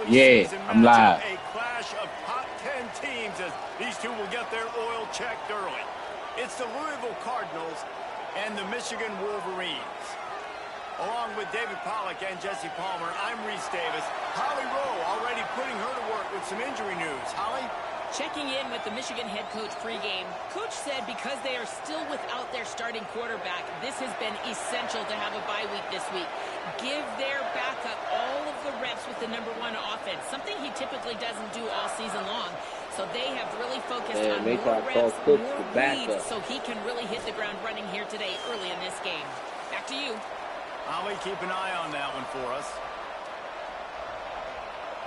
Yeah, season I'm matchup, live. a clash of top 10 teams as these two will get their oil checked early. It's the Louisville Cardinals and the Michigan Wolverines. Along with David Pollack and Jesse Palmer, I'm Reese Davis. Holly Rowe already putting her to work with some injury news. Holly? Checking in with the Michigan head coach pregame, Coach said because they are still without their starting quarterback, this has been essential to have a bye week this week. Give their backup all of the reps with the #1 offense, something he typically doesn't do all season long. So they have really focused on more reps, more reads, so he can really hit the ground running here today early in this game. Back to you. Holly, keep an eye on that one for us.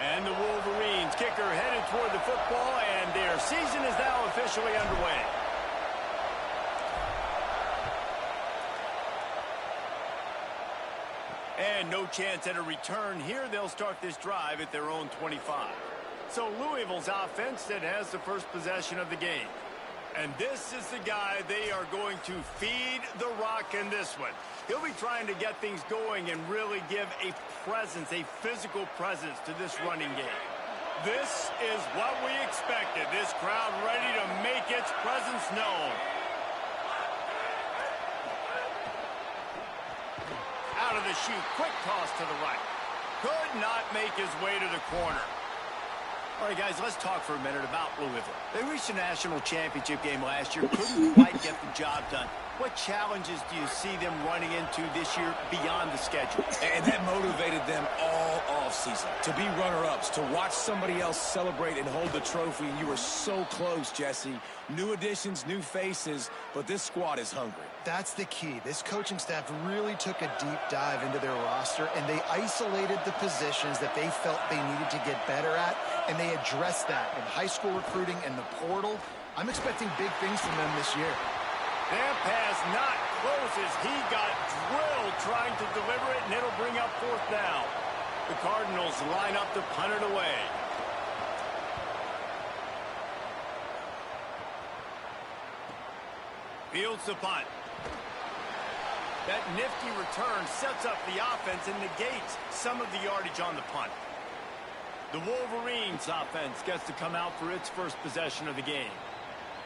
And the Wolverines kicker headed toward the football, and their season is now officially underway. And no chance at a return here. They'll start this drive at their own 25. So Louisville's offense that has the first possession of the game. And this is the guy they are going to feed the rock in this one. He'll be trying to get things going and really give a presence, a physical presence to this running game. This is what we expected. This crowd ready to make its presence known. Out of the chute, quick toss to the right. Could not make his way to the corner. All right, guys, let's talk for a minute about Louisville. They reached a national championship game last year, couldn't quite get the job done. What challenges do you see them running into this year beyond the schedule? And that motivated them all offseason. To be runner-ups, to watch somebody else celebrate and hold the trophy. You were so close, Jesse. New additions, new faces, but this squad is hungry. That's the key. This coaching staff really took a deep dive into their roster, and they isolated the positions that they felt they needed to get better at, and they addressed that in high school recruiting and the portal. I'm expecting big things from them this year. That pass not close as he got drilled trying to deliver it, and it'll bring up 4th down. The Cardinals line up to punt it away. Fields the punt. That nifty return sets up the offense and negates some of the yardage on the punt. The Wolverines offense gets to come out for its first possession of the game.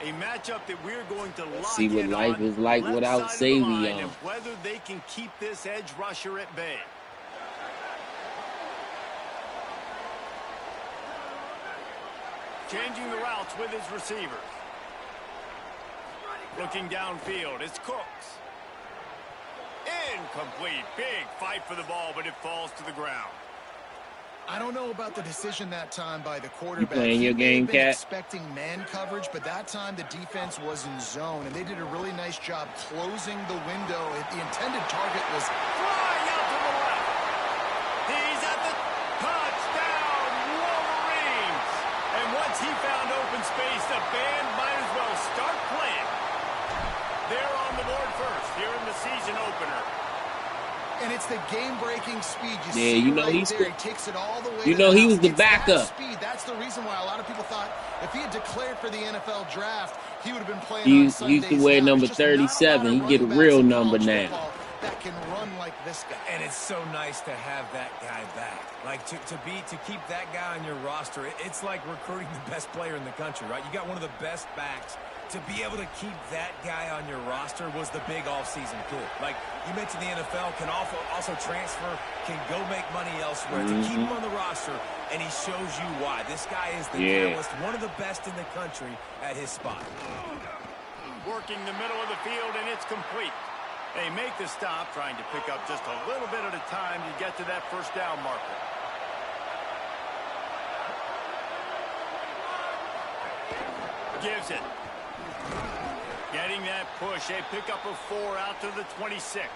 A matchup that we're going to lock See what in life on is like left without side of the line Savion. and whether they can keep this edge rusher at bay. Changing the routes with his receivers. Looking downfield, it's Cooks. Incomplete. Big fight for the ball, but it falls to the ground. I don't know about the decision that time by the quarterback. You playing your game, Cat? Expecting man coverage, but that time the defense was in zone, and they did a really nice job closing the window. The intended target was flying out to the left. He's at the touchdown, Wolverines. And once he found open space, the band might as well start playing. They're on the board first here in the season opener. And it's the game-breaking speed. You Yeah, see you know right he's there. He takes it all the way. You to know the he house. was the It's that backup. speed. That's the reason why a lot of people thought if he had declared for the NFL draft, he would have been playing He on used Sundays. to wear now. number There's just not a lot of 37. He get a running real backs in number college now. football that can run like this guy. And it's so nice to have that guy back. Like, to keep that guy on your roster, it's like recruiting the best player in the country, right? You got one of the best backs. To be able to keep that guy on your roster was the big offseason coup. Like, you mentioned the NFL can also transfer, can go make money elsewhere. To keep him on the roster, and he shows you why. This guy is the catalyst, one of the best in the country at his spot. Working the middle of the field, and it's complete. They make the stop, trying to pick up just a little bit at a time to get to that first down marker. Gives it. Getting that push, a pickup of 4 out to the 26.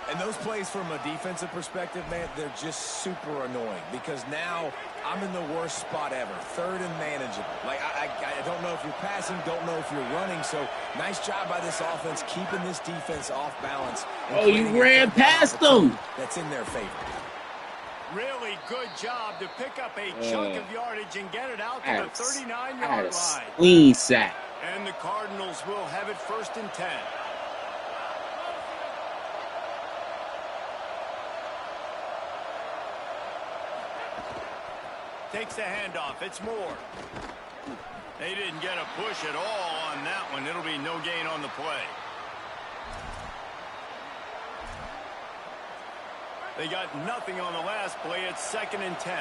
And those plays from a defensive perspective, man, they're just super annoying because now I'm in the worst spot ever. 3rd and manageable. Like, I don't know if you're passing, don't know if you're running. So nice job by this offense keeping this defense off balance. Oh, you ran past them. That's in their favor. Really good job to pick up a chunk of yardage and get it out to the 39-yard line. Clean sack. And the Cardinals will have it 1st and 10. Takes the handoff. It's Moore. They didn't get a push at all on that one. It'll be no gain on the play. They got nothing on the last play. It's 2nd and 10.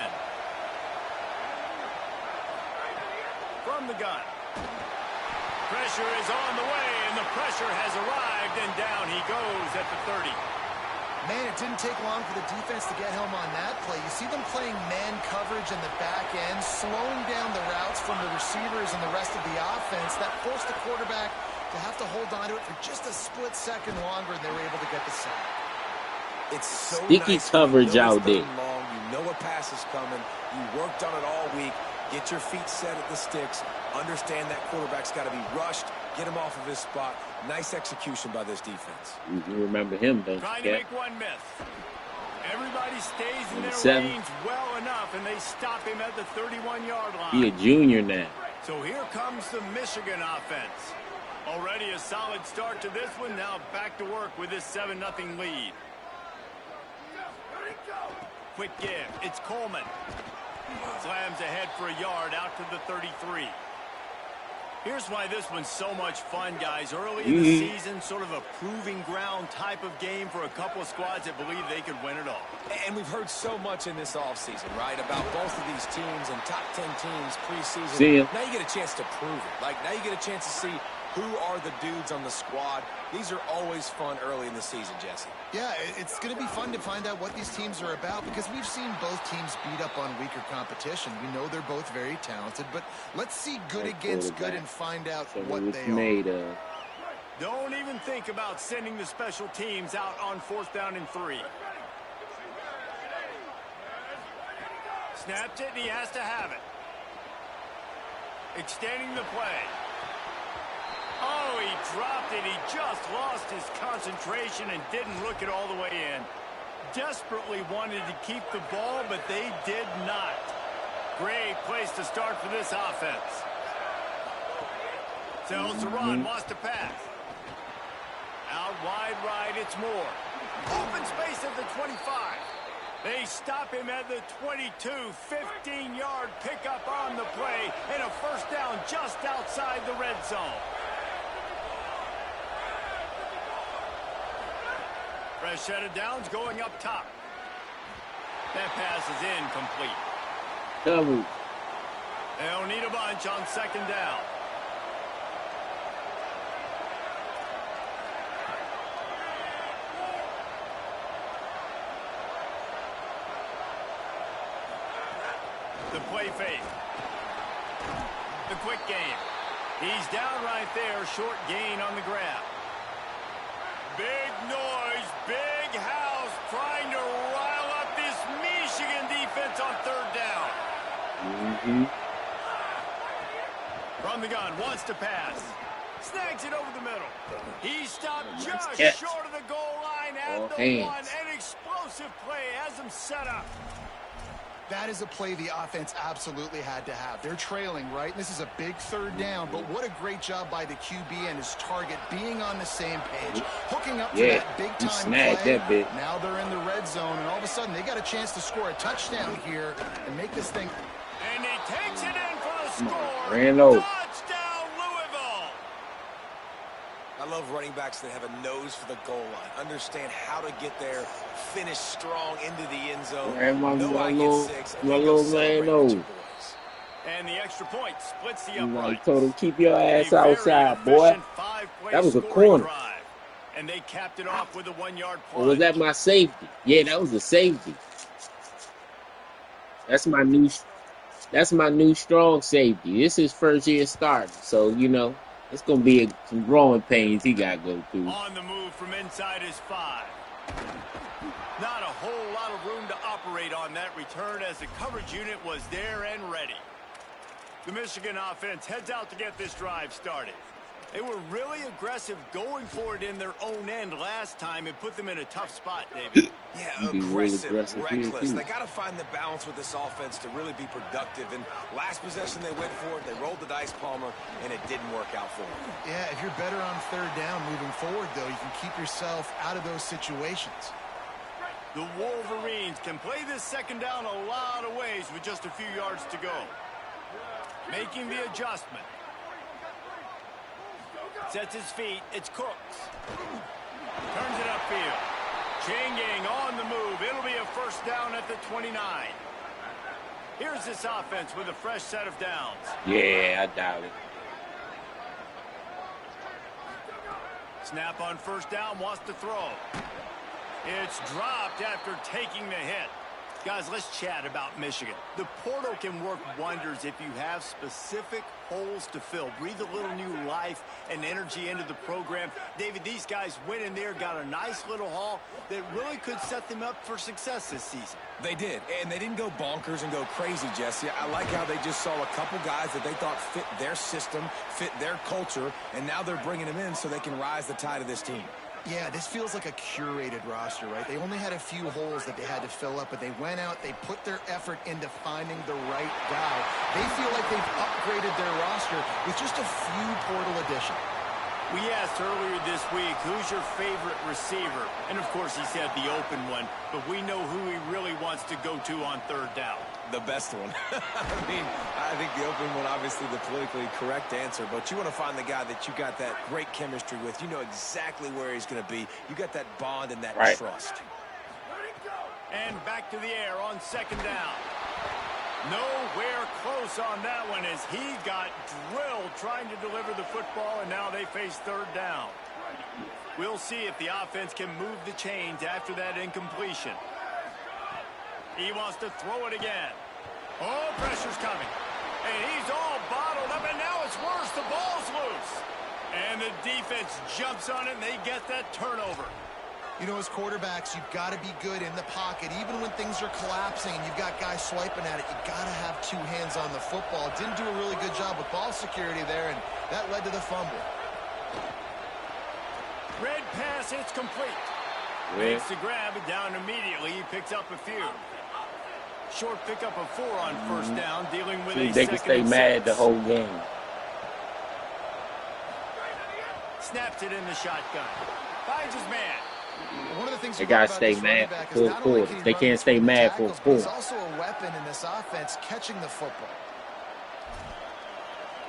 From the gun. Pressure is on the way, and the pressure has arrived, and down he goes at the 30. Man, it didn't take long for the defense to get home on that play. You see them playing man coverage in the back end, slowing down the routes from the receivers and the rest of the offense. That forced the quarterback to have to hold on to it for just a split second longer, and they were able to get the sack. It's so Sticky nice coverage you know out there. long. You know a pass is coming. You worked on it all week. Get your feet set at the sticks. Understand that quarterback's got to be rushed. Get him off of his spot. Nice execution by this defense. You remember him, don't Trying you, to Cat? make one miss. Everybody stays in their 7. lanes well enough, and they stop him at the 31-yard line. He a junior now. So here comes the Michigan offense. Already a solid start to this one. Now back to work with this 7-0 lead. Quick give. It's Coleman. Slams ahead for a yard out to the 33. Here's why this one's so much fun, guys. Early in the season, sort of a proving ground type of game for a couple of squads that believe they could win it all. And we've heard so much in this offseason, right, about both of these teams and top 10 teams preseason. See ya. Now you get a chance to prove it. Like, now you get a chance to see who are the dudes on the squad. These are always fun early in the season, Jesse. Yeah, it's going to be fun to find out what these teams are about because we've seen both teams beat up on weaker competition. We know they're both very talented, but let's see good against good and find out what they are. Don't even think about sending the special teams out on 4th down and 3. Snapped it, and he has to have it. Extending the play. Oh, he dropped it. He just lost his concentration and didn't look it all the way in. Desperately wanted to keep the ball, but they did not. Great place to start for this offense. Tells to run, wants to pass. Out wide right, it's Moore. Open space at the 25. They stop him at the 22. 15-yard pickup on the play, and a first down just outside the red zone. Fresh set of downs going up top. That pass is incomplete. Covered. They'll need a bunch on 2nd down. The play fake. The quick game. He's down right there. Short gain on the grab. Big noise, big house, trying to rile up this Michigan defense on 3rd down. From the gun, wants to pass. Snags it over the middle. He stopped just short of the goal line at the 1. An explosive play has him set up. That is a play the offense absolutely had to have. They're trailing, right? This is a big 3rd down, but what a great job by the QB and his target being on the same page, hooking up to that big-time play. Now they're in the red zone, and all of a sudden they got a chance to score a touchdown here and make this thing. And he takes it in for the score. Ran over. Touchdown, Louisville. I love running backs that have a nose for the goal line. Understand how to get there, finish strong into the end zone. My little man knows. And the extra point splits the upright. Told him, keep your ass outside, boy. That was a corner. Drive. And they capped it off with a 1-yard play. Or was that my safety? Yeah, that was a safety. That's my new strong safety. This is first year starting, so you know it's gonna be some growing pains he gotta go through. On the move from inside his 5. Not a whole lot of room to operate on that return as the coverage unit was there and ready. The Michigan offense heads out to get this drive started. They were really aggressive going for it in their own end last time and put them in a tough spot, David. Yeah, aggressive, reckless. They got to find the balance with this offense to really be productive. And last possession they went for it, they rolled the dice, Palmer, and it didn't work out for them. Yeah, if you're better on 3rd down moving forward, though, you can keep yourself out of those situations. The Wolverines can play this second down a lot of ways with just a few yards to go. Making the adjustment. Sets his feet. It's Cooks. Turns it upfield. Chain gang on the move. It'll be a first down at the 29. Here's this offense with a fresh set of downs. Yeah, I doubt it. Snap on first down, wants to throw. It's dropped after taking the hit. Guys, let's chat about Michigan. The portal can work wonders if you have specific holes to fill. Breathe a little new life and energy into the program. David, these guys went in there, got a nice little haul that really could set them up for success this season. They did, and they didn't go bonkers and go crazy, Jesse. I like how they just saw a couple guys that they thought fit their system, fit their culture, and now they're bringing them in so they can rise the tide of this team. Yeah, this feels like a curated roster, right? They only had a few holes that they had to fill up, but they went out, they put their effort into finding the right guy. They feel like they've upgraded their roster with just a few portal additions. We asked earlier this week, who's your favorite receiver? And, of course, he said the open one, but we know who he really wants to go to on third down. The best one. I think the open one, obviously the politically correct answer, but you want to find the guy that you got that great chemistry with. You know exactly where he's going to be. You got that bond and that trust. And back to the air on second down. Nowhere close on that one as he got drilled trying to deliver the football, and now they face third down. We'll see if the offense can move the chains after that incompletion. He wants to throw it again. Oh, pressure's coming. And he's all bottled up, and now it's worse. The ball's loose. And the defense jumps on it, and they get that turnover. You know, as quarterbacks, you've got to be good in the pocket. Even when things are collapsing and you've got guys swiping at it, you've got to have two hands on the football. Didn't do a really good job with ball security there, and that led to the fumble. Red pass, it's complete. Makes the grab, it down immediately. He picks up a few. Short pickup of 4 on first down, dealing with a they second can stay and mad 6. the whole game. Snaps it in the shotgun. Finds his man. One of the things they gotta stay mad for full quarter. They can't stay mad for full. He's also a weapon in this offense, catching the football.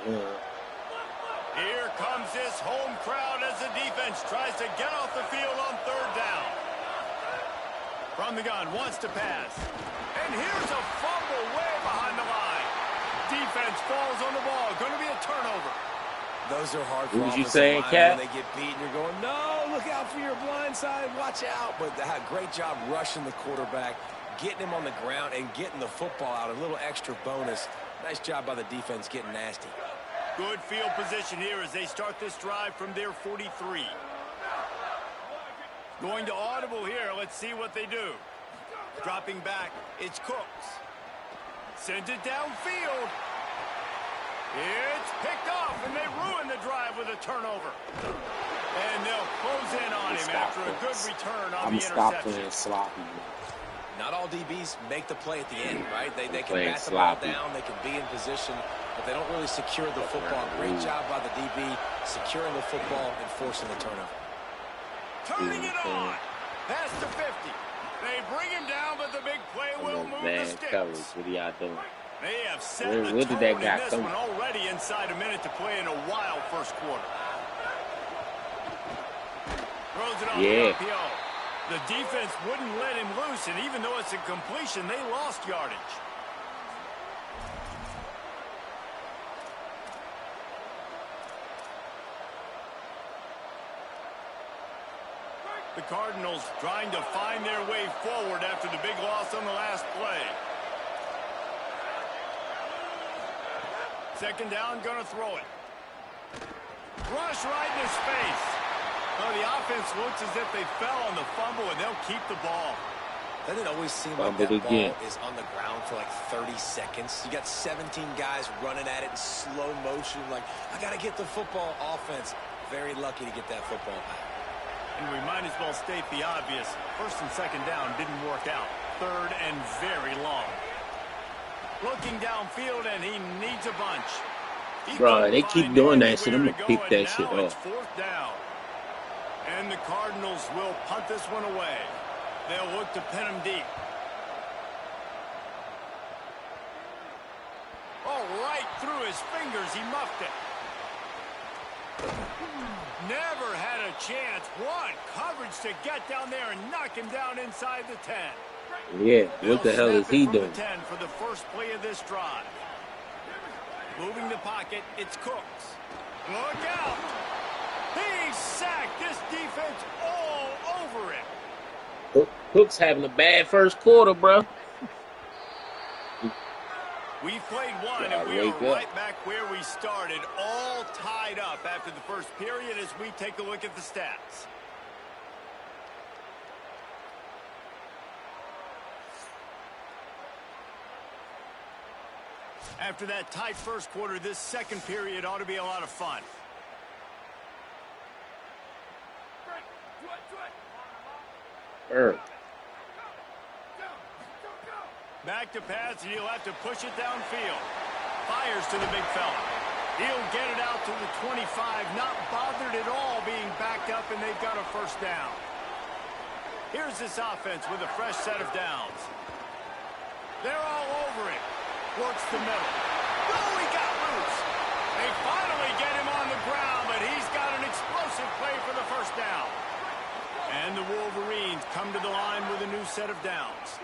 Here comes this home crowd as the defense tries to get off the field on third down. From the gun, wants to pass. And here's a fumble way behind the line. Defense falls on the ball. Going to be a turnover. Those are hard for what you offensive saying, line Cat? when they get beat and you're going, no, look out for your blind side, watch out. But they had a great job rushing the quarterback, getting him on the ground, and getting the football out. A little extra bonus. Nice job by the defense getting nasty. Good field position here as they start this drive from their 43. Going to audible here. Let's see what they do. Dropping back, it's Cooks. Sends it downfield. It's picked off, and they ruin the drive with a turnover. And they'll close in on him after a good return on the interception. Sloppy. Not all DBs make the play at the end, right? They can Playing bat the ball sloppy. down, they can be in position, but they don't really secure the football. Great job by the DB securing the football and forcing the turnover. Turning it on. Pass to 50. They bring him down, but the big play will move the sticks. Coverage. What are y'all doing? They have set Where the did tone that in guy this come one already inside a minute to play in a wild first quarter. Throws it off the RPO. The defense wouldn't let him loose, and even though it's a completion, they lost yardage. The Cardinals trying to find their way forward after the big loss on the last play. Second down, gonna throw it. Rush right in his face. Oh, the offense looks as if they fell on the fumble, and they'll keep the ball. Doesn't it always seem like that ball is on the ground for like 30 seconds? You got 17 guys running at it in slow motion. Like, I got to get the football. Offense, very lucky to get that football back. And we might as well state the obvious. First and second down didn't work out. Third and very long. Looking downfield, and he needs a bunch. Bro, they keep doing that shit. I'm going to pick that shit up. Fourth down. And the Cardinals will punt this one away. They'll look to pin him deep. Oh, right through his fingers, he muffed it. Never had a chance. What coverage to get down there and knock him down inside the 10. Yeah, what the hell is he doing? 10 for the first play of this drive. Moving the pocket, it's Cooks. Look out! He sacked this defense all over him. Cooks having a bad first quarter, bro. We've played one, and we are right back where we started, all tied up after the first period as we take a look at the stats. After that tight first quarter, this second period ought to be a lot of fun. Back to pass, and he'll have to push it downfield. Fires to the big fella. He'll get it out to the 25, not bothered at all being backed up, and they've got a first down. Here's this offense with a fresh set of downs. They're all over it. Works the middle. Oh, he got loose. They finally get him on the ground, but he's got an explosive play for the first down. And the Wolverines come to the line with a new set of downs.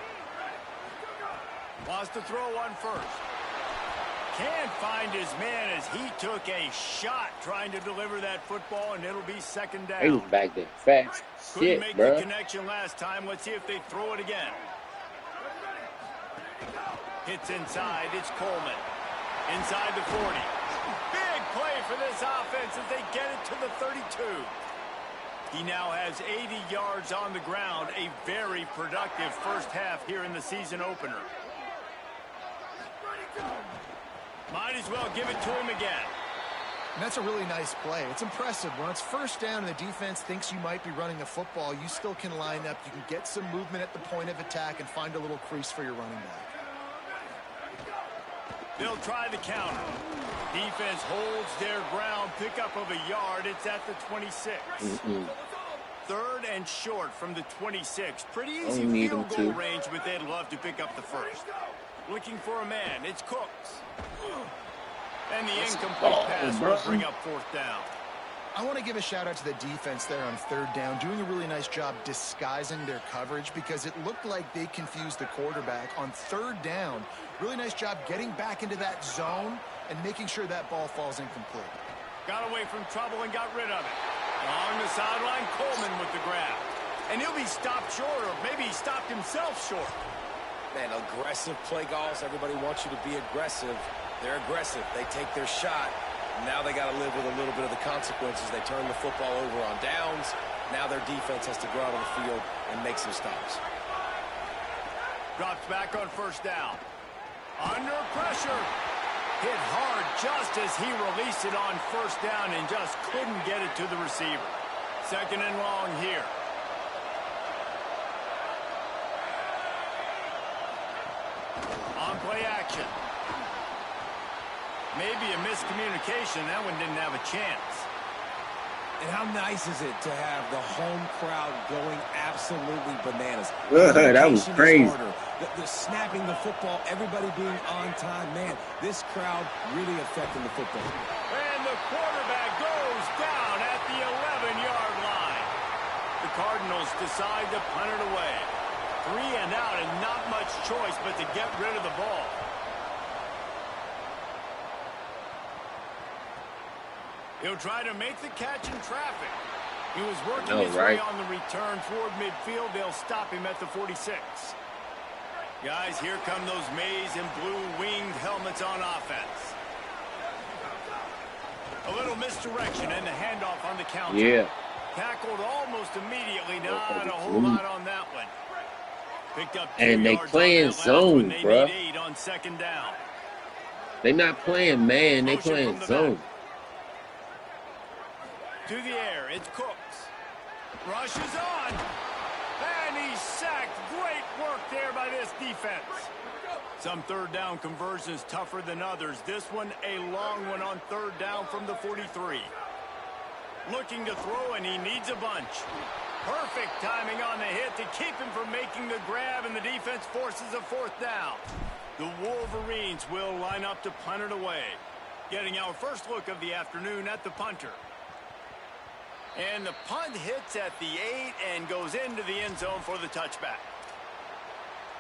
Wants to throw on first. Can't find his man as he took a shot trying to deliver that football, and it'll be second down. He was back there fast. Couldn't make the connection last time. Let's see if they throw it again. Hits inside. It's Coleman. Inside the 40. Big play for this offense as they get it to the 32. He now has 80 yards on the ground. A very productive first half here in the season opener. Might as well give it to him again. And that's a really nice play. It's impressive. When it's first down and the defense thinks you might be running the football, you still can line up. You can get some movement at the point of attack and find a little crease for your running back. They'll try the counter. Defense holds their ground. Pickup of a yard. It's at the 26. Third and short from the 26. Pretty easy field goal range, but they'd love to pick up the first. Looking for a man. It's Cooks. And the incomplete pass will bring up fourth down. I want to give a shout out to the defense there on third down, doing a really nice job disguising their coverage because it looked like they confused the quarterback on third down. Really nice job getting back into that zone and making sure that ball falls incomplete. Got away from trouble and got rid of it. Along the sideline, Coleman with the grab. And he'll be stopped short, or maybe he stopped himself short. Man, aggressive play calls. Everybody wants you to be aggressive. They're aggressive. They take their shot. Now they got to live with a little bit of the consequences. They turn the football over on downs. Now their defense has to go out on the field and make some stops. Drops back on first down. Under pressure. Hit hard just as he released it on first down and just couldn't get it to the receiver. Second and long here. On play action. Maybe a miscommunication. That one didn't have a chance. And how nice is it to have the home crowd going absolutely bananas? That was crazy. The snapping the football, everybody being on time. Man, this crowd really affecting the football. And the quarterback goes down at the 11-yard line. The Cardinals decide to punt it away. 3 and out and not much choice but to get rid of the ball. He'll try to make the catch in traffic. He was working his way on the return toward midfield. They'll stop him at the 46. Guys, here come those maize and blue winged helmets on offense. A little misdirection and the handoff on the counter. Yeah. Tackled almost immediately. Not a whole lot on that one. Picked up 2 and they yards playing zone, they bro. need 8 on second down. They not playing man. They playing zone. To the air, it's Cooks. Rushes on. And he's sacked. Great work there by this defense. Some third down conversions tougher than others. This one, a long one on third down from the 43. Looking to throw, and he needs a bunch. Perfect timing on the hit to keep him from making the grab, and the defense forces a fourth down. The Wolverines will line up to punt it away. Getting our first look of the afternoon at the punter. And the punt hits at the 8 and goes into the end zone for the touchback.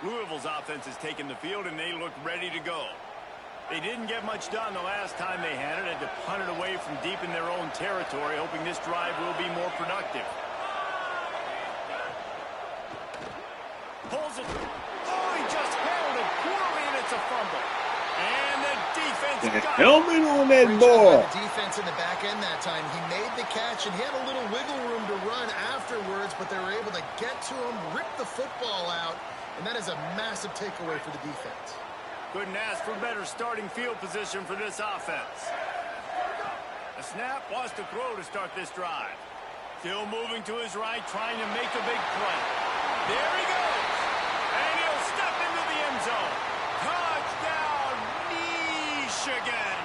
Louisville's offense has taken the field, and they look ready to go. They didn't get much done the last time they had it. Had to punt it away from deep in their own territory, hoping this drive will be more productive. Pulls it. Oh, he just held it poorly, and it's a fumble. And the defense got helmet on that Great ball. job by the defense in the back end that time. He made the catch, and he had a little wiggle room to run afterwards, but they were able to get to him, rip the football out, and that is a massive takeaway for the defense. Couldn't ask for better starting field position for this offense. A snap, wants to throw to start this drive. Still moving to his right, trying to make a big play. There he goes. And he'll step into the end zone. Touchdown, Michigan.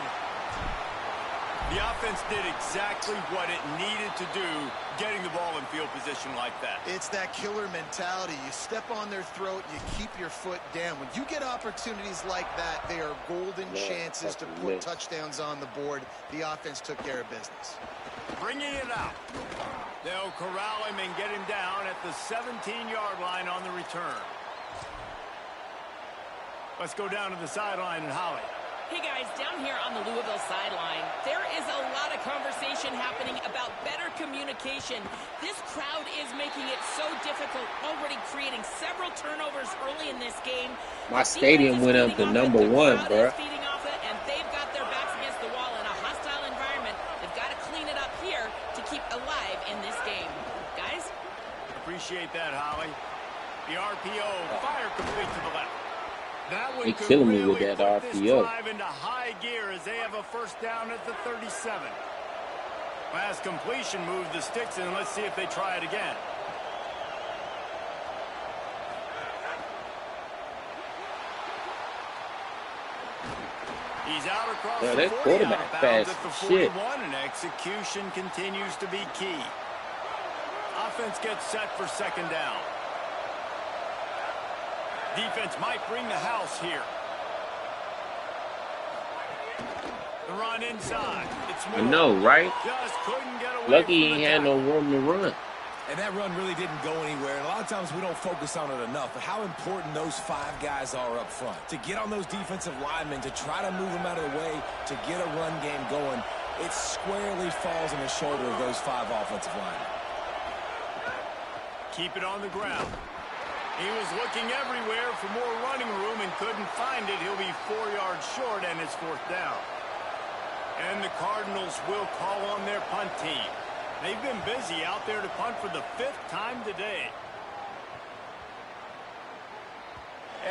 The offense did exactly what it needed to do, getting the ball in field position like that. It's that killer mentality. You step on their throat, you keep your foot down. When you get opportunities like that, they are golden chances to put touchdowns on the board. The offense took care of business. Bringing it out. They'll corral him and get him down at the 17-yard line on the return. Let's go down to the sideline and Holly. Hey guys, down here on the Louisville sideline, there is a lot of conversation happening about better communication. This crowd is making it so difficult, already creating several turnovers early in this game. My stadium went up to number 1, bro. Feeding off it, and they've got their backs against the wall in a hostile environment. They've got to clean it up here to keep alive in this game. Guys? Appreciate that, Holly. The RPO, fire complete to the left. That one They could killing me really with that put this RPO. drive into high gear as they have a first down at the 37. Last completion moved the sticks, and let's see if they try it again. He's out across Yeah, the that 40, quarterback out of bounds fast at the as shit. 41, and execution continues to be key. Offense gets set for second down. Defense might bring the house here. The run inside. It's I know, right? just couldn't get away Lucky he from ain't the had no tackle. room to run. And that run really didn't go anywhere. And a lot of times we don't focus on it enough. But how important those 5 guys are up front. To get on those defensive linemen, to try to move them out of the way, to get a run game going, it squarely falls on the shoulder of those 5 offensive linemen. Keep it on the ground. He was looking everywhere for more running room and couldn't find it. He'll be 4 yards short, and it's fourth down. And the Cardinals will call on their punt team. They've been busy out there to punt for the 5th time today.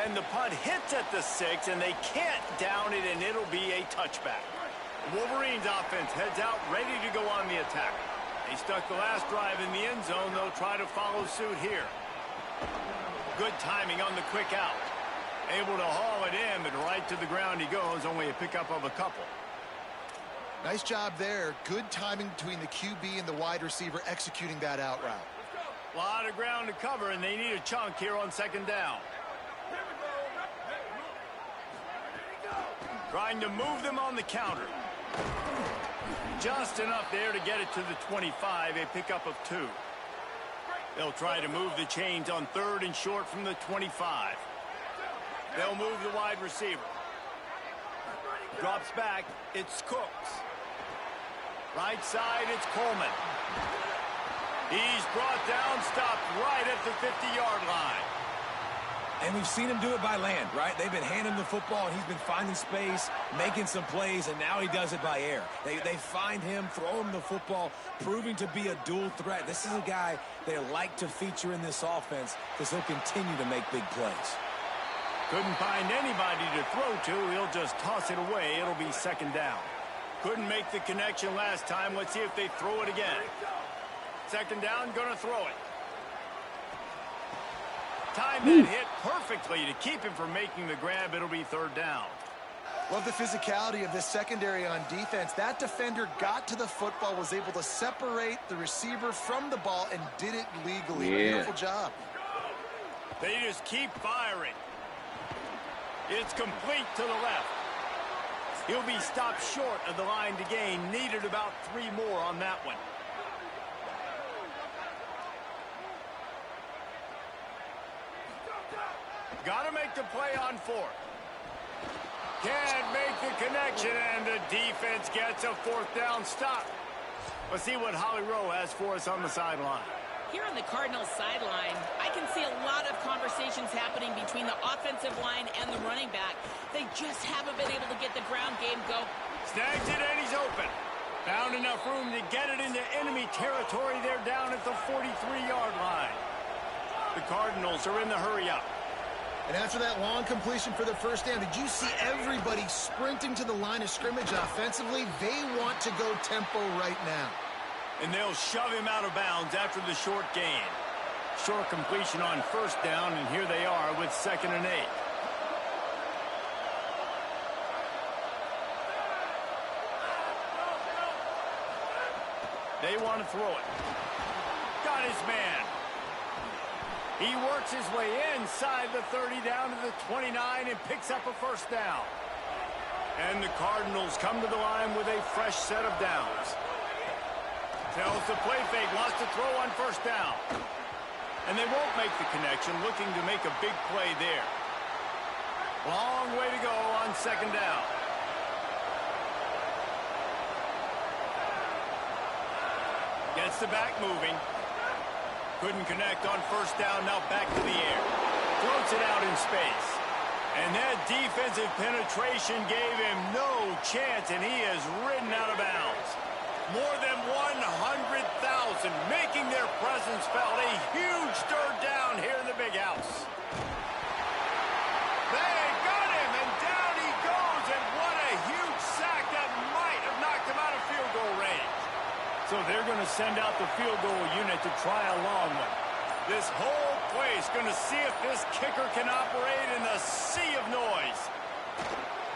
And the punt hits at the 6, and they can't down it, and it'll be a touchback. The Wolverines offense heads out ready to go on the attack. They stuck the last drive in the end zone. They'll try to follow suit here. Good timing on the quick out. Able to haul it in, but right to the ground he goes. Only a pickup of a couple. Nice job there. Good timing between the QB and the wide receiver executing that out route. A lot of ground to cover, and they need a chunk here on second down. Trying to move them on the counter. Just enough there to get it to the 25, a pickup of 2. They'll try to move the chains on 3rd and short from the 25. They'll move the wide receiver. Drops back, it's Cooks. Right side, it's Coleman. He's brought down, stopped right at the 50-yard line. And we've seen him do it by land, right? They've been handing the football, and he's been finding space, making some plays, and now he does it by air. They find him, throw him the football, proving to be a dual threat. This is a guy they like to feature in this offense because he'll continue to make big plays. Couldn't find anybody to throw to. He'll just toss it away. It'll be second down. Couldn't make the connection last time. Let's see if they throw it again. Second down, gonna throw it. Time that hit perfectly to keep him from making the grab. It'll be third down. Love the physicality of this secondary on defense. That defender got to the football, was able to separate the receiver from the ball, and did it legally. Yeah. Beautiful job. They just keep firing. It's complete to the left. He'll be stopped short of the line to gain. Needed about 3 more on that one. Got to make the play on 4th. Can't make the connection, and the defense gets a 4th down stop. Let's see what Holly Rowe has for us on the sideline. Here on the Cardinals sideline, I can see a lot of conversations happening between the offensive line and the running back. They just haven't been able to get the ground game go. Snags it, and he's open. Found enough room to get it into enemy territory. They're down at the 43-yard line. The Cardinals are in the hurry-up. And after that long completion for the first down, did you see everybody sprinting to the line of scrimmage offensively? They want to go tempo right now. And they'll shove him out of bounds after the short gain. Short completion on 1st down, and here they are with 2nd and 8. They want to throw it. Got his man. He works his way inside the 30 down to the 29 and picks up a 1st down. And the Cardinals come to the line with a fresh set of downs. Tells the play fake, wants to throw on 1st down. And they won't make the connection, looking to make a big play there. Long way to go on 2nd down. Gets the back moving. Couldn't connect on 1st down, now back to the air. Floats it out in space. And that defensive penetration gave him no chance, and he is ridden out of bounds. More than 100,000 making their presence felt. A huge 3rd down here in the big house. They got him, and down he goes, and what a huge sack that might have knocked him out of field goal range. So they're going to send out the field goal unit to try a long one. This whole place going to see if this kicker can operate in the sea of noise.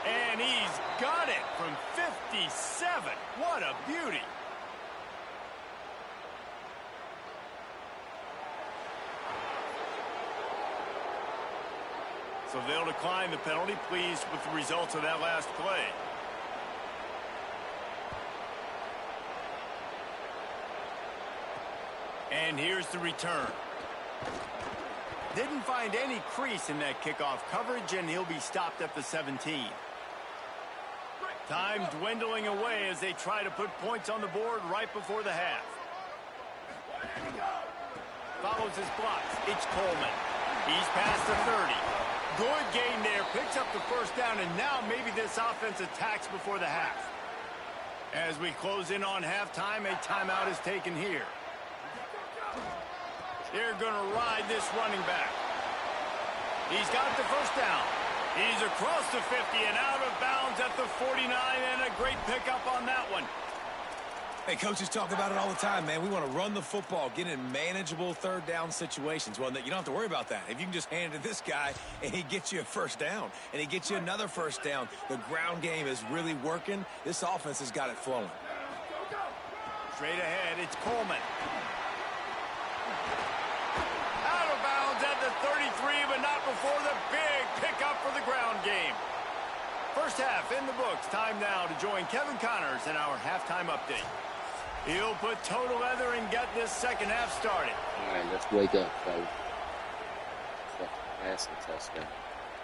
And he's got it from 57. What a beauty. So they'll decline the penalty, pleased with the results of that last play. And here's the return. Didn't find any crease in that kickoff coverage, and he'll be stopped at the 17. Time dwindling away as they try to put points on the board right before the half. Follows his blocks. It's Coleman. He's past the 30. Good gain there. Picks up the 1st down, and now maybe this offense attacks before the half. As we close in on halftime, a timeout is taken here. They're going to ride this running back. He's got the 1st down. He's across the 50 and out of bounds at the 49, and a great pickup on that one. Hey, coaches talk about it all the time, man. We want to run the football, get in manageable 3rd down situations. Well, you don't have to worry about that. If you can just hand it to this guy, and he gets you a 1st down, and he gets you another 1st down, the ground game is really working. This offense has got it flowing. Straight ahead, it's Coleman. At the 33, but not before the big pickup for the ground game. First half in the books. Time now to join Kevin Connors in our halftime update. He'll put total leather and get this 2nd half started. All right, let's wake up, fellas. That's a touchdown.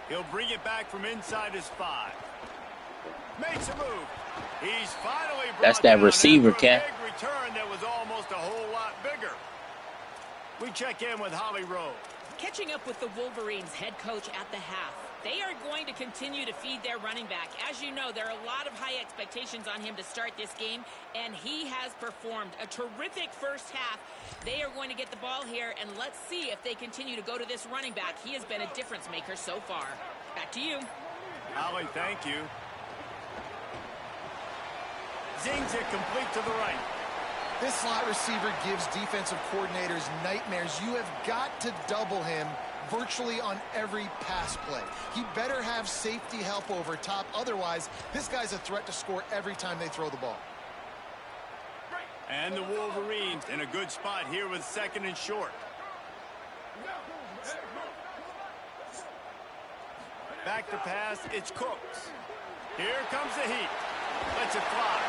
He'll bring it back from inside his 5. Makes a move. He's finally brought That's that down receiver, after a Cat. big return that was almost a whole lot bigger. We check in with Holly Rowe. Catching up with the Wolverines head coach at the half. They are going to continue to feed their running back. As you know, there are a lot of high expectations on him to start this game, and he has performed a terrific first half. They are going to get the ball here, and let's see if they continue to go to this running back. He has been a difference maker so far. Back to you. Holly, thank you. Zings it complete to the right. This slot receiver gives defensive coordinators nightmares. You have got to double him virtually on every pass play. He better have safety help over top. Otherwise, this guy's a threat to score every time they throw the ball. And the Wolverines in a good spot here with 2nd and short. Back to pass, it's Cooks. Here comes the heat. Lets it fly.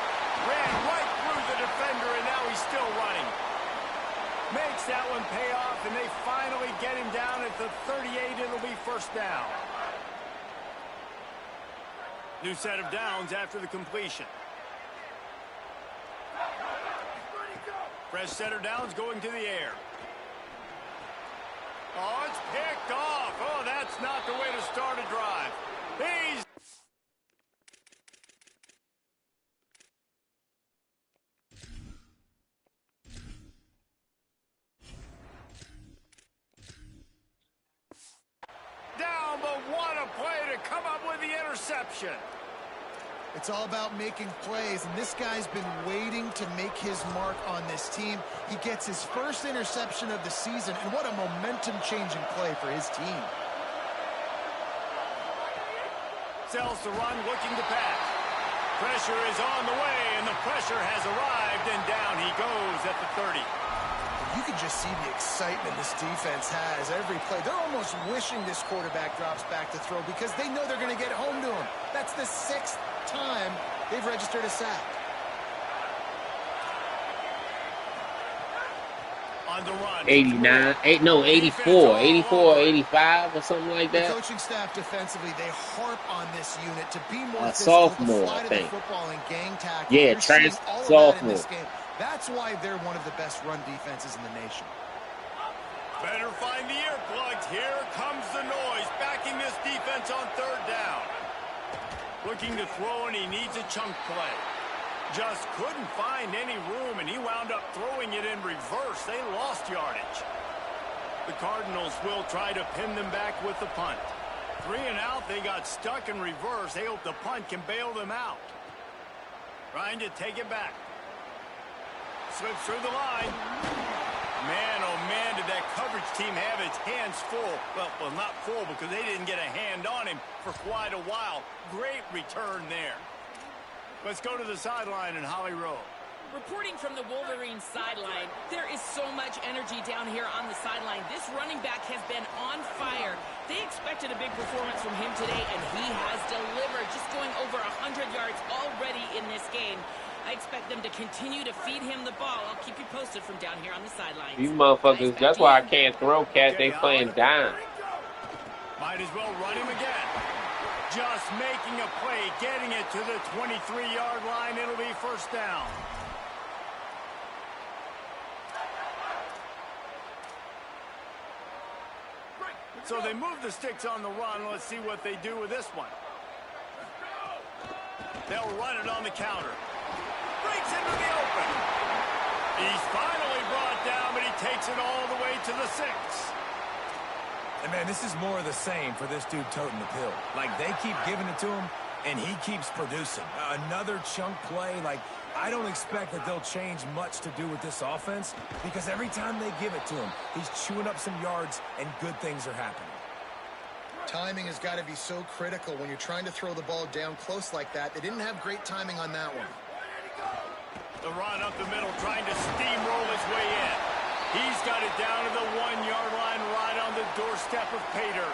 Ran right through the defender, and now he's still running. Makes that one pay off, and they finally get him down at the 38. It'll be 1st down. New set of downs after the completion. Fresh set of downs going to the air. Oh, it's picked off. Oh, that's not the way to start a drive. He's... down, but what a play to come up with the interception. It's all about making plays, and this guy's been waiting to make his mark on this team. He gets his first interception of the season, and what a momentum-changing play for his team. Sells to run, looking to pass. Pressure is on the way, and the pressure has arrived, and down he goes at the 30. You can just see the excitement this defense has every play. They're almost wishing this quarterback drops back to throw because they know they're going to get home to him. That's the 6th time they've registered a sack. On the run. 89, 84, 85 or something like that. The coaching staff defensively, they harp on this unit to be more physical, sophomore, to fly I to think. the football and gang tackle. Yeah, You're seeing all of that in sophomore. this game. That's why they're one of the best run defenses in the nation. Better find the earplugs. Here comes the noise, backing this defense on 3rd down. Looking to throw, and he needs a chunk play. Just couldn't find any room, and he wound up throwing it in reverse. They lost yardage. The Cardinals will try to pin them back with the punt. 3 and out, they got stuck in reverse. They hope the punt can bail them out. Trying to take it back. Slips through the line. Man, oh man, did that coverage team have its hands full. Well, not full because they didn't get a hand on him for quite a while. Great return there. Let's go to the sideline in Holly Rowe. Reporting from the Wolverines sideline, there is so much energy down here on the sideline. This running back has been on fire. They expected a big performance from him today, and he has delivered, just going over 100 yards already in this game. I expect them to continue to feed him the ball. I'll keep you posted from down here on the sidelines. These motherfuckers, that's why I can't throw, Cat. They playing dime. Might as well run him again. Just making a play, getting it to the 23-yard line. It'll be 1st down. So they move the sticks on the run. Let's see what they do with this one. They'll run it on the counter. Breaks into the open. He's finally brought down, but he takes it all the way to the 6. And man, this is more of the same for this dude toting the pill. Like, they keep giving it to him, and he keeps producing. Another chunk play. Like, I don't expect that they'll change much to do with this offense because every time they give it to him, he's chewing up some yards, and good things are happening. Timing has got to be so critical when you're trying to throw the ball down close like that. They didn't have great timing on that one. The run up the middle, trying to steamroll his way in. He's got it down to the 1-yard line, right on the doorstep of Pater.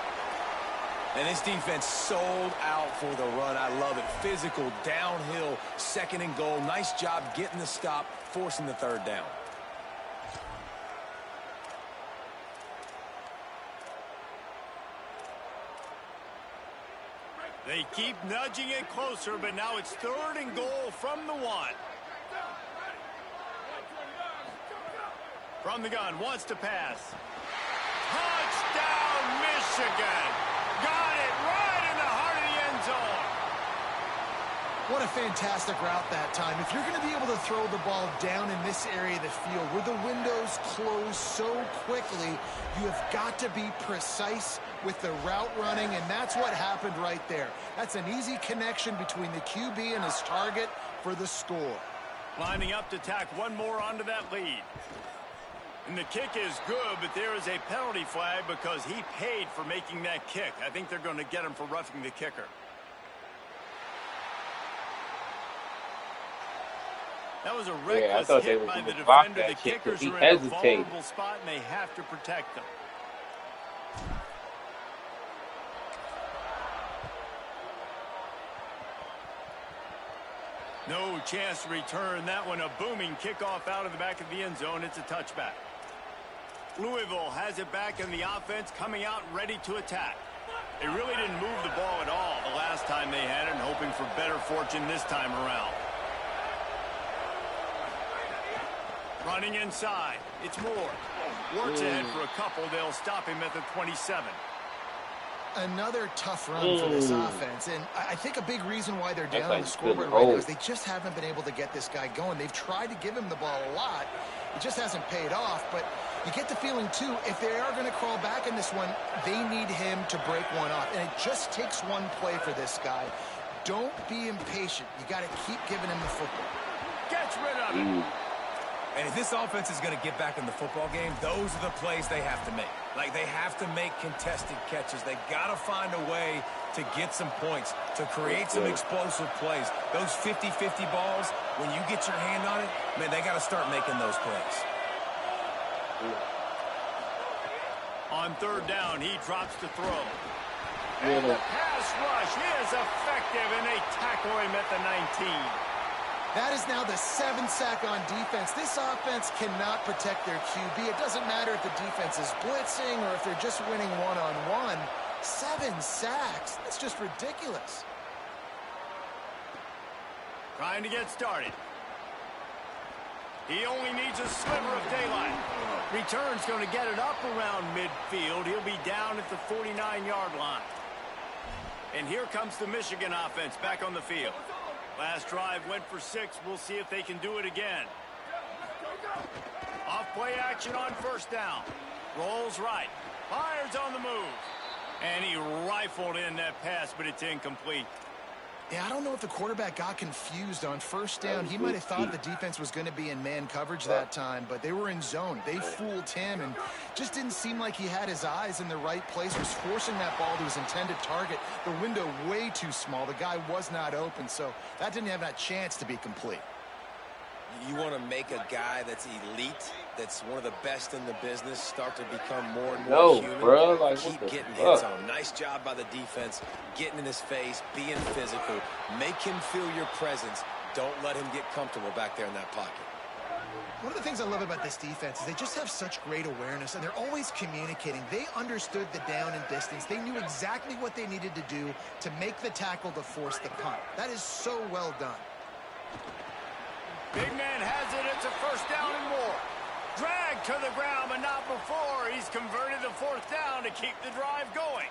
And this defense sold out for the run. I love it. Physical, downhill, 2nd and goal. Nice job getting the stop, forcing the 3rd down. They keep nudging it closer, but now it's 3rd and goal from the 1. From the gun, wants to pass. Touchdown, Michigan! Got it right in the heart of the end zone. What a fantastic route that time. If you're going to be able to throw the ball down in this area of the field where the windows close so quickly, you have got to be precise with the route running, and that's what happened right there. That's an easy connection between the QB and his target for the score. Lining up to tack one more onto that lead. And the kick is good, but there is a penalty flag because he paid for making that kick. I think they're going to get him for roughing the kicker. That was a reckless hit by the defender. The kickers are in a vulnerable spot, and they have to protect them. No chance to return that one. A booming kickoff out of the back of the end zone. It's a touchback. Louisville has it back in the offense, coming out ready to attack. They really didn't move the ball at all the last time they had it, and hoping for better fortune this time around. Running inside. It's Moore. Works ahead for a couple. They'll stop him at the 27. Another tough run for this offense, and I think a big reason why they're down on the scoreboard right now is they just haven't been able to get this guy going. They've tried to give him the ball a lot. It just hasn't paid off, but you get the feeling, too, if they are going to crawl back in this one, they need him to break one off, and it just takes one play for this guy. Don't be impatient. You got to keep giving him the football. Gets rid of him. And if this offense is going to get back in the football game, those are the plays they have to make. Like, they have to make contested catches. They've got to find a way to get some points, to create some explosive plays. Those 50-50 balls, when you get your hand on it, man, they got to start making those plays. On third down, he drops to throw. And the pass rush is effective, and they tackle him at the 19. That is now the 7th sack on defense. This offense cannot protect their QB. It doesn't matter if the defense is blitzing or if they're just winning one-on-one. 7 sacks. That's just ridiculous. Trying to get started. He only needs a sliver of daylight. Return's going to get it up around midfield. He'll be down at the 49-yard line. And here comes the Michigan offense back on the field. Last drive went for 6. We'll see if they can do it again. Off play action on first down. Rolls right. Fires on the move. And he rifled in that pass, but it's incomplete. Yeah, I don't know if the quarterback got confused on first down. He might have thought the defense was going to be in man coverage that time, but they were in zone. They fooled him, and just didn't seem like he had his eyes in the right place. Was forcing that ball to his intended target. The window way too small. The guy was not open, so that didn't have that chance to be complete. You want to make a guy that's elite, that's one of the best in the business, start to become more and more human. Bro, like, keep getting hits on him. Nice job by the defense, getting in his face, being physical. Make him feel your presence. Don't let him get comfortable back there in that pocket. One of the things I love about this defense is they just have such great awareness, and they're always communicating. They understood the down and distance. They knew exactly what they needed to do to make the tackle to force the punt. That is so well done. Big man has it. It's a first down and more. Dragged to the ground, but not before. He's converted the 4th down to keep the drive going.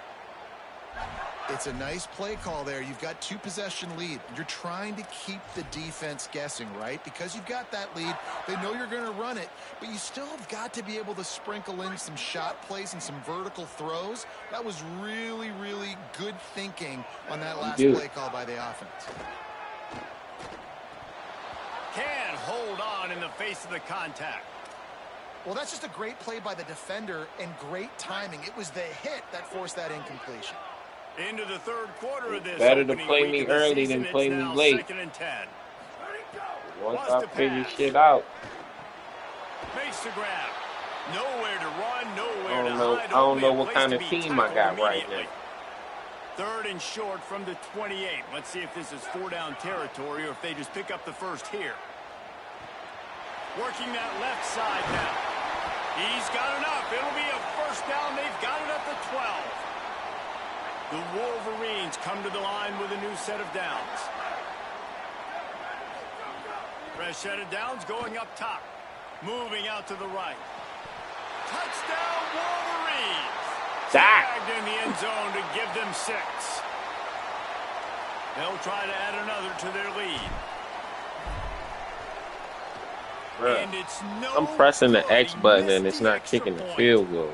It's a nice play call there. You've got 2-possession lead. You're trying to keep the defense guessing, right? Because you've got that lead. They know you're going to run it, but you still have got to be able to sprinkle in some shot plays and some vertical throws. That was really, really good thinking on that last play call by the offense. Can hold on in the face of the contact. Well, that's just a great play by the defender and great timing. It was the hit that forced that incompletion. Into the third quarter of this. Better to play me early than play me late. 2nd and 10. Once I figure shit out. Makes the grab. Nowhere to run, nowhere to hide. I don't know what kind of team I got right now. 3rd and short from the 28. Let's see if this is 4-down territory or if they just pick up the first here. Working that left side now. He's got enough. It'll be a first down. They've got it at the 12. The Wolverines come to the line with a new set of downs. Fresh set of downs going up top. Moving out to the right. Touchdown Wolverines. Tagged in the end zone to give them 6. They'll try to add another to their lead. Bruh, And it's I'm pressing the X button and it's not kicking the field goal.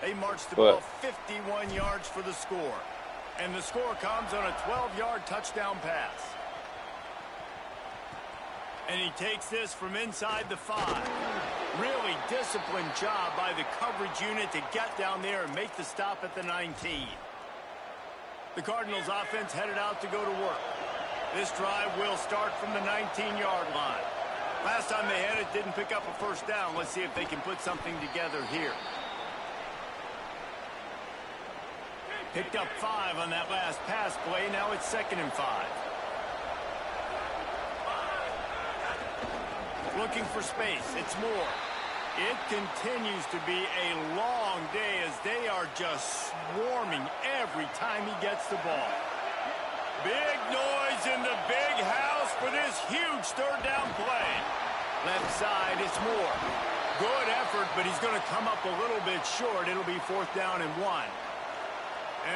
They marched the ball 51 yards for the score. And the score comes on a 12-yard touchdown pass. And he takes this from inside the 5. Really disciplined job by the coverage unit to get down there and make the stop at the 19. The Cardinals offense headed out to go to work. This drive will start from the 19-yard line. Last time they had it, didn't pick up a first down. Let's see if they can put something together here. Picked up 5 on that last pass play. Now it's 2nd and 5. Looking for space. It's Moore. It continues to be a long day as they are just swarming every time he gets the ball. Big noise in the big house for this huge third down play. Left side, it's Moore. Good effort, but he's going to come up a little bit short. It'll be 4th down and 1.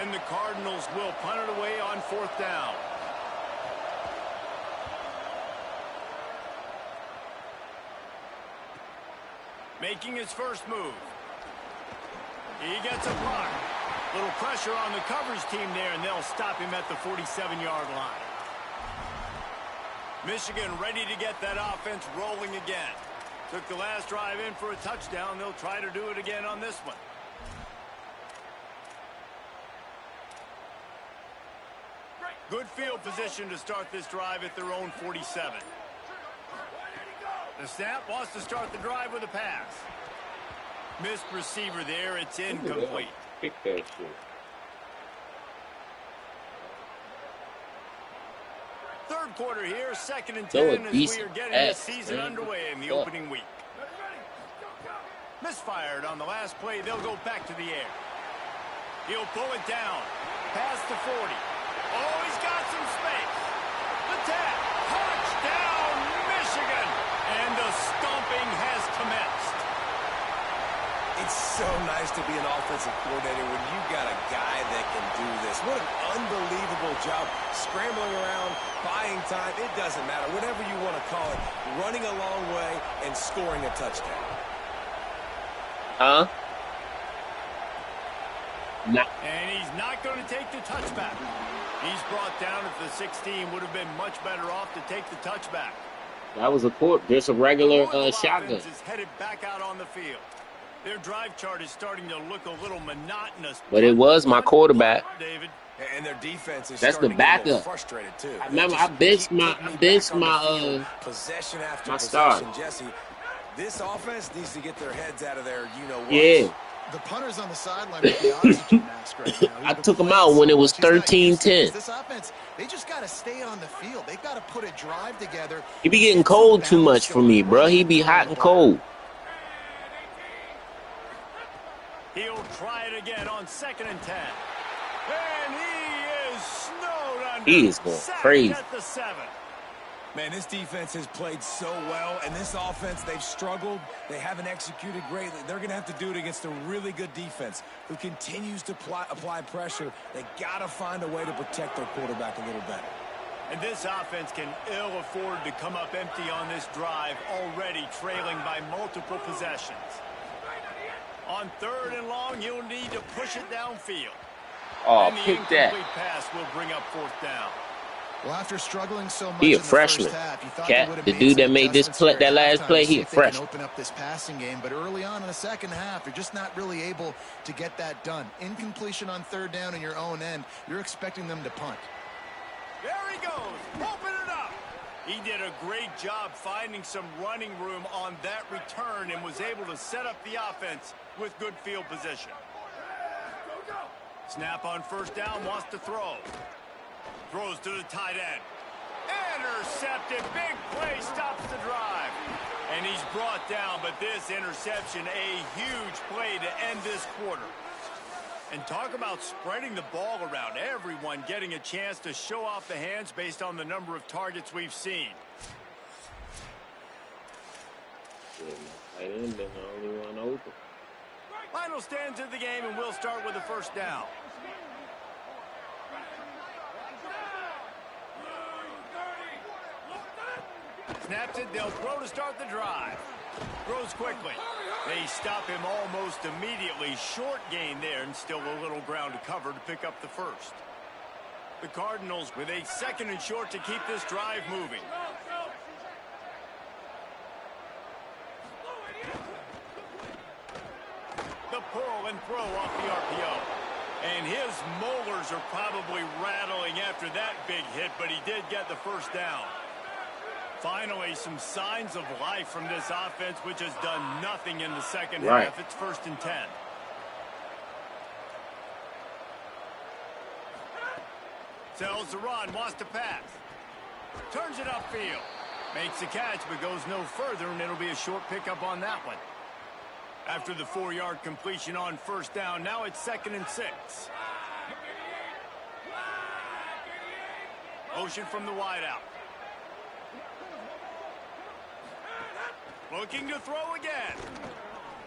And the Cardinals will punt it away on 4th down. Making his first move. He gets a block. Little pressure on the coverage team there, and they'll stop him at the 47-yard line. Michigan ready to get that offense rolling again. Took the last drive in for a touchdown. They'll try to do it again on this one. Good field position to start this drive at their own 47. The snap wants to start the drive with a pass. Missed receiver there. It's incomplete. Pick that shit. Third quarter here, 2nd and 10 as we are getting this season underway in the opening week. Misfired on the last play. They'll go back to the air. He'll pull it down. Past the 40. Oh, he's got some space. The tap. Touchdown, Michigan. And the stomping has commenced. It's so nice to be an offensive coordinator when you got a guy that can do this. What an unbelievable job. Scrambling around, buying time, it doesn't matter. Whatever you want to call it. Running a long way and scoring a touchdown. Huh? Nah. And he's not going to take the touchback. He's brought down at the 16. Would have been much better off to take the touchback. That was a court. Just a regular shotgun. Is headed back out on the field. Their drive chart is starting to look a little monotonous. But it was my quarterback. David. And their defense is that's the backup. Frustrated too. I remember I benched my possession after my possession. start. Jesse, this offense needs to get their heads out of there. You know what? Yeah. The punter's on the sideline with the oxygen mask right now. I took him out when it was 13-10. This offense, they just got to stay on the field. They've got to put a drive together. He be getting cold too much for me, bro. He be hot and cold. He'll try it again on 2nd and 10. And he is snowed under. He is going crazy. At the 7. Man, this defense has played so well, and this offense, they've struggled. They haven't executed greatly. They're going to have to do it against a really good defense who continues to apply pressure. They got to find a way to protect their quarterback a little better. And this offense can ill afford to come up empty on this drive, already trailing by multiple possessions. On 3rd and long, you'll need to push it downfield. Oh, and the pick that. incomplete pass will bring up 4th down. Well, after struggling so much He a in the freshman. first half, you thought Cat, they would have the made dude some that made this adjustments play, here that at last halftime play, to see he a if they can freshman. open up this passing game, but early on in the second half, you're just not really able to get that done. Incompletion on 3rd down in your own end, you're expecting them to punt. There he goes. Open it up. He did a great job finding some running room on that return and was able to set up the offense with good field position. Snap on 1st down, wants to throw. Throws to the tight end. Intercepted. Big play stops the drive. And he's brought down, but this interception, a huge play to end this quarter. And talk about spreading the ball around. Everyone getting a chance to show off the hands based on the number of targets we've seen. I didn't been the only one open. Final stands of the game, and we'll start with the 1st down. Snaps it, they'll throw to start the drive. Throws quickly. They stop him almost immediately. Short gain there, and still a little ground to cover to pick up the 1st. The Cardinals with a 2nd and short to keep this drive moving. one throw off the RPO. And his molars are probably rattling after that big hit, but he did get the first down. Finally, some signs of life from this offense, which has done nothing in the second half. It's 1st and 10. Tells the run, wants to pass. Turns it upfield. Makes the catch, but goes no further, and it'll be a short pickup on that one. After the 4-yard completion on 1st down, now it's 2nd and 6. Motion from the wideout. Looking to throw again.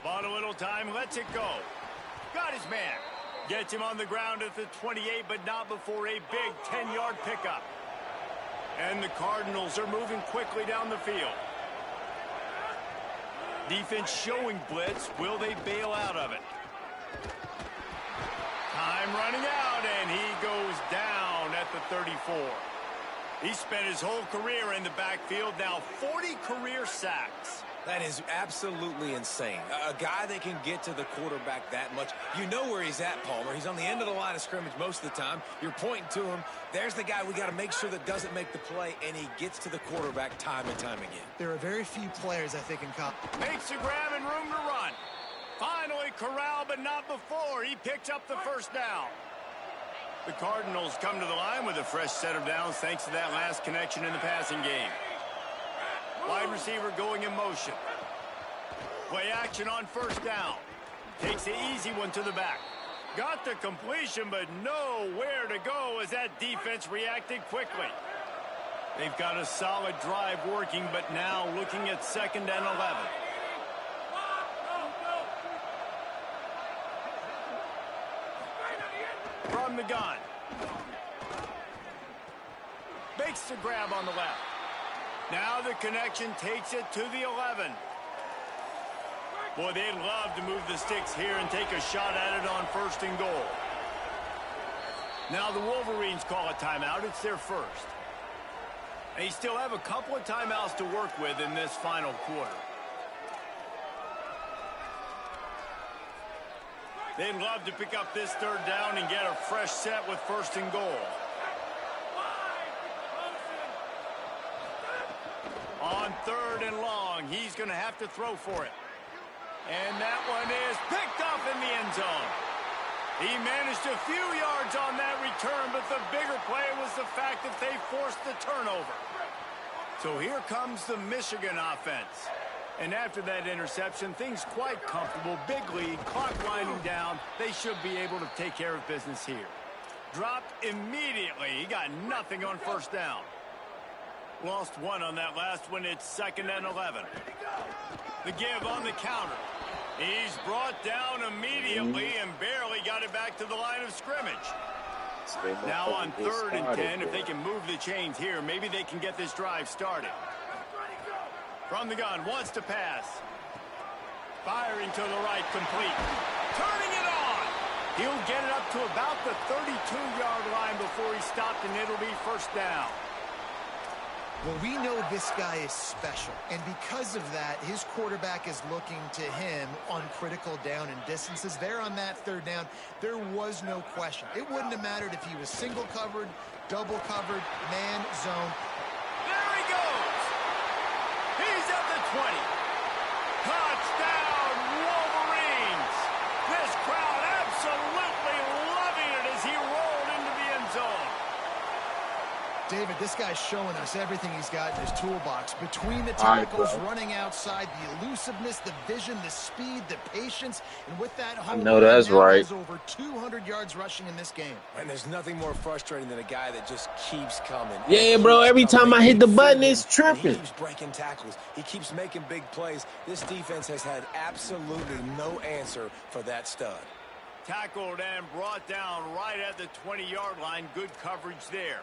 Bought a little time, lets it go. Got his man. Gets him on the ground at the 28, but not before a big 10-yard pickup. And the Cardinals are moving quickly down the field. Defense showing blitz. Will they bail out of it? Time running out, and he goes down at the 34. He spent his whole career in the backfield, now 40 career sacks. That is absolutely insane. A guy that can get to the quarterback that much. You know where he's at, Palmer. He's on the end of the line of scrimmage most of the time. You're pointing to him. There's the guy we got to make sure that doesn't make the play, and he gets to the quarterback time and time again. There are very few players, I think, in college. Makes a grab and room to run. Finally corralled, but not before. He picks up the first down. The Cardinals come to the line with a fresh set of downs thanks to that last connection in the passing game. Wide receiver going in motion. Play action on 1st down. Takes the easy one to the back. Got the completion, but nowhere to go as that defense reacted quickly. They've got a solid drive working, but now looking at 2nd and 11. From the gun. Makes the grab on the left. Now the connection takes it to the 11. Boy, they'd love to move the sticks here and take a shot at it on 1st and goal. Now the Wolverines call a timeout. It's their first. They still have a couple of timeouts to work with in this final quarter. They'd love to pick up this 3rd down and get a fresh set with 1st and goal. On 3rd and long, he's going to have to throw for it. And that one is picked up in the end zone. He managed a few yards on that return, but the bigger play was the fact that they forced the turnover. So here comes the Michigan offense. And after that interception, things quite comfortable. Big lead, clock winding down. They should be able to take care of business here. Dropped immediately. He got nothing on 1st down. Lost one on that last one. It's 2nd and 11. The give on the counter. He's brought down immediately and barely got it back to the line of scrimmage. Now on 3rd and 10, if they can move the chains here, maybe they can get this drive started. From the gun, wants to pass. Firing to the right, complete. Turning it on. He'll get it up to about the 32-yard line before he stopped, and it'll be 1st down. Well, we know this guy is special, and because of that, his quarterback is looking to him on critical down and distances. There on that 3rd down, there was no question. It wouldn't have mattered if he was single covered, double covered, man, zone. There he goes. He's at the 20. Touchdown, Wolverines. This crowd absolutely loving it as he rolled into the end zone. David, this guy's showing us everything he's got in his toolbox. Between the tackles, running outside, the elusiveness, the vision, the speed, the patience, and with that, I know that's right. Has over 200 yards rushing in this game. And there's nothing more frustrating than a guy that just keeps coming. Yeah, bro, every time I hit the button, it's tripping. He keeps breaking tackles. He keeps making big plays. This defense has had absolutely no answer for that stud. Tackled and brought down right at the 20-yard line. Good coverage there.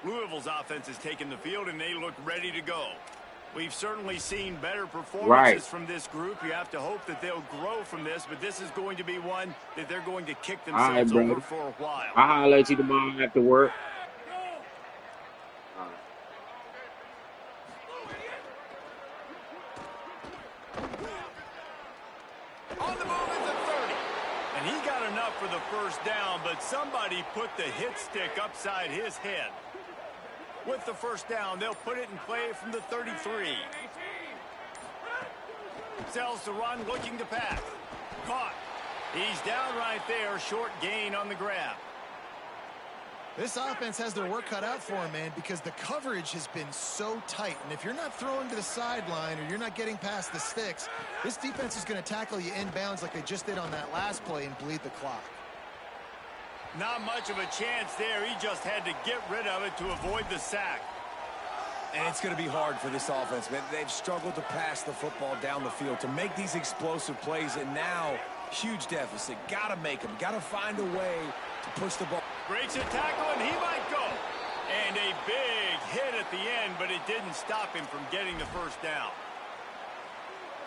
Louisville's offense has taken the field, and they look ready to go. We've certainly seen better performances from this group. You have to hope that they'll grow from this, but this is going to be one that they're going to kick themselves over for a while. I'll holler at you tomorrow after work. On the move at the 30. for the first down, but somebody put the hit stick upside his head. With the first down, they'll put it in play from the 33. Sells to run, looking to pass. Caught. He's down right there, short gain on the grab. This offense has their work cut out for him, man, because the coverage has been so tight. And if you're not throwing to the sideline or you're not getting past the sticks, this defense is going to tackle you inbounds like they just did on that last play and bleed the clock. Not much of a chance there. He just had to get rid of it to avoid the sack. And it's going to be hard for this offense, man. They've struggled to pass the football down the field, to make these explosive plays, and now huge deficit. Got to make them. Got to find a way to push the ball. Breaks a tackle, and he might go. And a big hit at the end, but it didn't stop him from getting the first down.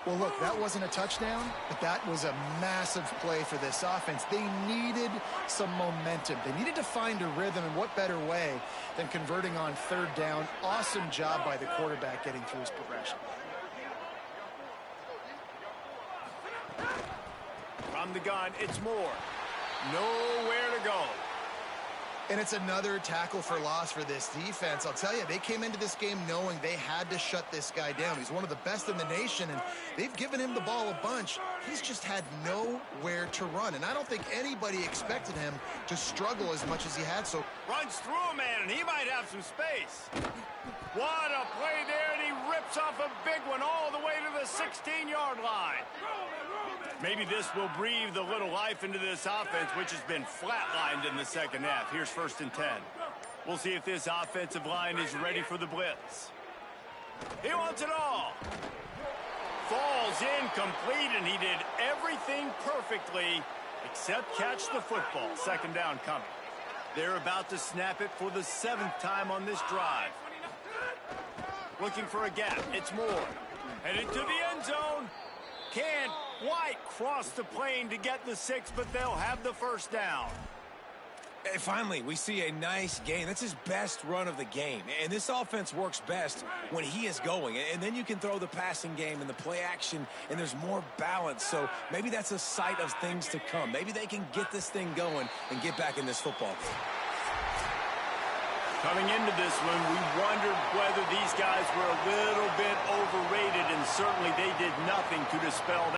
Well, look, that wasn't a touchdown, but that was a massive play for this offense. They needed some momentum. They needed to find a rhythm, and what better way than converting on third down. Awesome job by the quarterback getting through his progression. From the gun, it's Moore. Nowhere to go. And it's another tackle for loss for this defense. I'll tell you, they came into this game knowing they had to shut this guy down. He's one of the best in the nation, and they've given him the ball a bunch. He's just had nowhere to run, and I don't think anybody expected him to struggle as much as he had. So runs through a man, and he might have some space. What a play there, and he rips off a big one all the way to the 16-yard line. Maybe this will breathe a little life into this offense, which has been flatlined in the second half. Here's 1st and 10. We'll see if this offensive line is ready for the blitz. He wants it all. Falls incomplete, and he did everything perfectly except catch the football. 2nd down coming. They're about to snap it for the 7th time on this drive. Looking for a gap. It's Moore. Headed to the end zone. Can't quite cross the plane to get the 6, but they'll have the first down. And finally, we see a nice gain. That's his best run of the game. And this offense works best when he is going. And then you can throw the passing game and the play action, and there's more balance. So maybe that's a sight of things to come. Maybe they can get this thing going and get back in this football game. Coming into this one, we wondered whether these guys were a little bit overrated, and certainly they did nothing to dispel that.